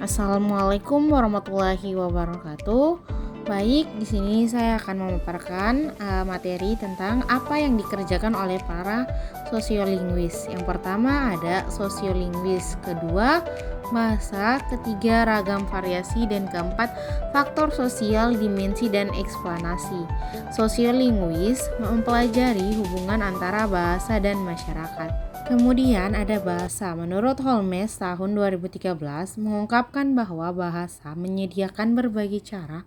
Assalamualaikum warahmatullahi wabarakatuh. Baik, di sini saya akan memaparkan materi tentang apa yang dikerjakan oleh para sosiolinguis. Yang pertama ada sosiolinguis, kedua bahasa, ketiga ragam variasi, dan keempat faktor sosial, dimensi, dan eksplanasi. Sosiolinguis mempelajari hubungan antara bahasa dan masyarakat. Kemudian ada bahasa. Menurut Holmes tahun 2013 mengungkapkan bahwa bahasa menyediakan berbagai cara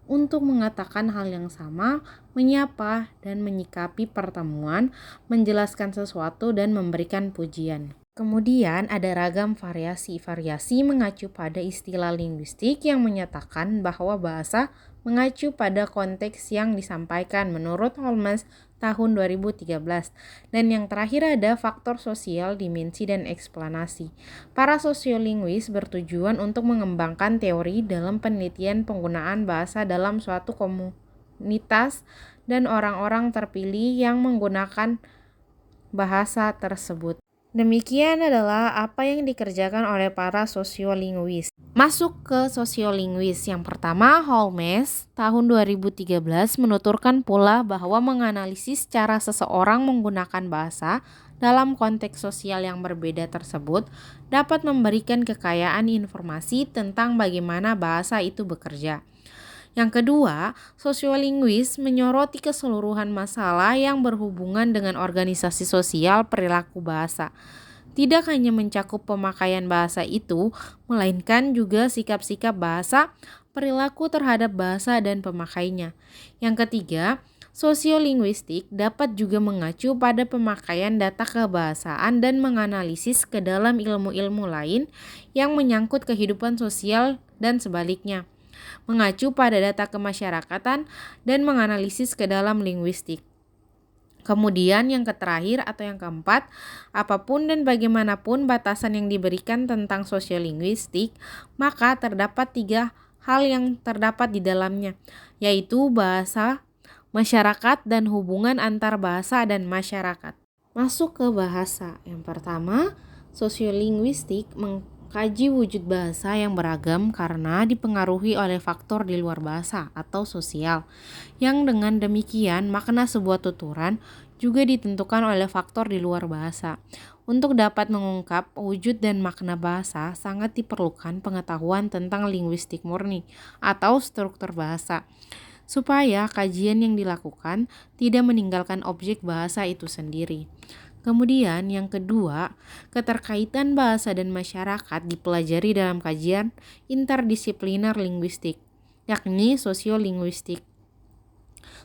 untuk mengatakan hal yang sama, menyapa dan menyikapi pertemuan, menjelaskan sesuatu dan memberikan pujian. Kemudian ada ragam variasi. Variasi mengacu pada istilah linguistik yang menyatakan bahwa bahasa mengacu pada konteks yang disampaikan menurut Holmes tahun 2013. Dan yang terakhir ada faktor sosial, dimensi, dan eksplanasi. Para sosiolinguis bertujuan untuk mengembangkan teori dalam penelitian penggunaan bahasa dalam suatu komunitas dan orang-orang terpilih yang menggunakan bahasa tersebut. Demikian adalah apa yang dikerjakan oleh para sosiolinguis. Masuk ke sosiolinguis. Yang pertama, Holmes tahun 2013 menuturkan pula bahwa menganalisis cara seseorang menggunakan bahasa dalam konteks sosial yang berbeda tersebut dapat memberikan kekayaan informasi tentang bagaimana bahasa itu bekerja. Yang kedua, sosiolinguis menyoroti keseluruhan masalah yang berhubungan dengan organisasi sosial perilaku bahasa. Tidak hanya mencakup pemakaian bahasa itu, melainkan juga sikap-sikap bahasa, perilaku terhadap bahasa dan pemakainya. Yang ketiga, sosiolinguistik dapat juga mengacu pada pemakaian data kebahasaan dan menganalisis ke dalam ilmu-ilmu lain yang menyangkut kehidupan sosial dan sebaliknya, mengacu pada data kemasyarakatan dan menganalisis ke dalam linguistik. Kemudian yang terakhir atau yang keempat, apapun dan bagaimanapun batasan yang diberikan tentang sosiolinguistik, maka terdapat 3 hal yang terdapat di dalamnya, yaitu bahasa, masyarakat, dan hubungan antar bahasa dan masyarakat. Masuk ke bahasa. Yang pertama, sosiolinguistik mengkaji wujud bahasa yang beragam karena dipengaruhi oleh faktor di luar bahasa atau sosial. Yang dengan demikian makna sebuah tuturan juga ditentukan oleh faktor di luar bahasa. Untuk dapat mengungkap wujud dan makna bahasa sangat diperlukan pengetahuan tentang linguistik murni atau struktur bahasa, supaya kajian yang dilakukan tidak meninggalkan objek bahasa itu sendiri. Kemudian yang kedua, keterkaitan bahasa dan masyarakat dipelajari dalam kajian interdisipliner linguistik, yakni sosiolinguistik.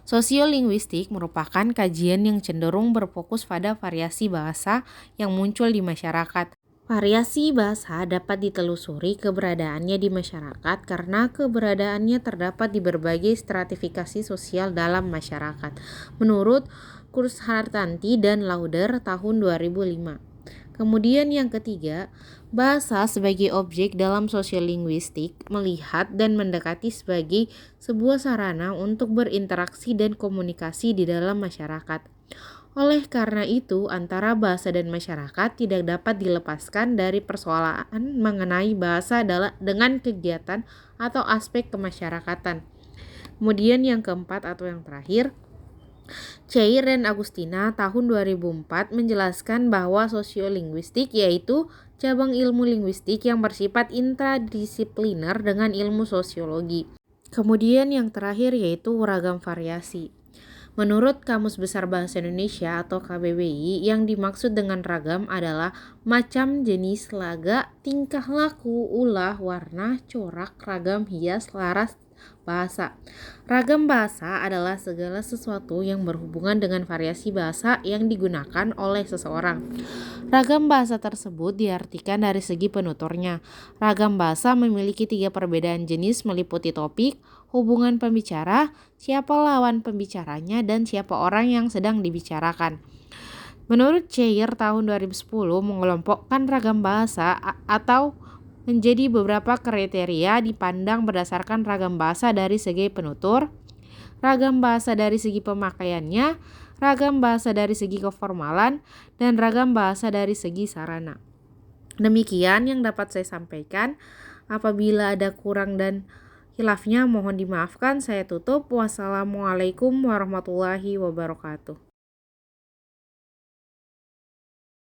Sosiolinguistik merupakan kajian yang cenderung berfokus pada variasi bahasa yang muncul di masyarakat. Variasi bahasa dapat ditelusuri keberadaannya di masyarakat karena keberadaannya terdapat di berbagai stratifikasi sosial dalam masyarakat, menurut Kurshartanti dan Lauder tahun 2005. Kemudian yang ketiga, bahasa sebagai objek dalam sosiolinguistik melihat dan mendekati sebagai sebuah sarana untuk berinteraksi dan komunikasi di dalam masyarakat. Oleh karena itu, antara bahasa dan masyarakat tidak dapat dilepaskan dari persoalan mengenai bahasa dengan kegiatan atau aspek kemasyarakatan. Kemudian yang keempat atau yang terakhir, Cheir dan Agustina tahun 2004 menjelaskan bahwa sosiolinguistik yaitu cabang ilmu linguistik yang bersifat interdisipliner dengan ilmu sosiologi. Kemudian yang terakhir yaitu ragam variasi. Menurut Kamus Besar Bahasa Indonesia atau KBBI, yang dimaksud dengan ragam adalah macam, jenis, laga, tingkah laku, ulah, warna, corak, ragam, hias, laras, bahasa. Ragam bahasa adalah segala sesuatu yang berhubungan dengan variasi bahasa yang digunakan oleh seseorang. Ragam bahasa tersebut diartikan dari segi penuturnya. Ragam bahasa memiliki 3 perbedaan jenis meliputi topik, hubungan pembicara, siapa lawan pembicaranya, dan siapa orang yang sedang dibicarakan. Menurut Cheir tahun 2010 mengelompokkan ragam bahasa atau menjadi beberapa kriteria dipandang berdasarkan ragam bahasa dari segi penutur, ragam bahasa dari segi pemakaiannya, ragam bahasa dari segi keformalan, dan ragam bahasa dari segi sarana. Demikian yang dapat saya sampaikan. Apabila ada kurang dan hilafnya mohon dimaafkan. Saya tutup. Wassalamualaikum warahmatullahi wabarakatuh.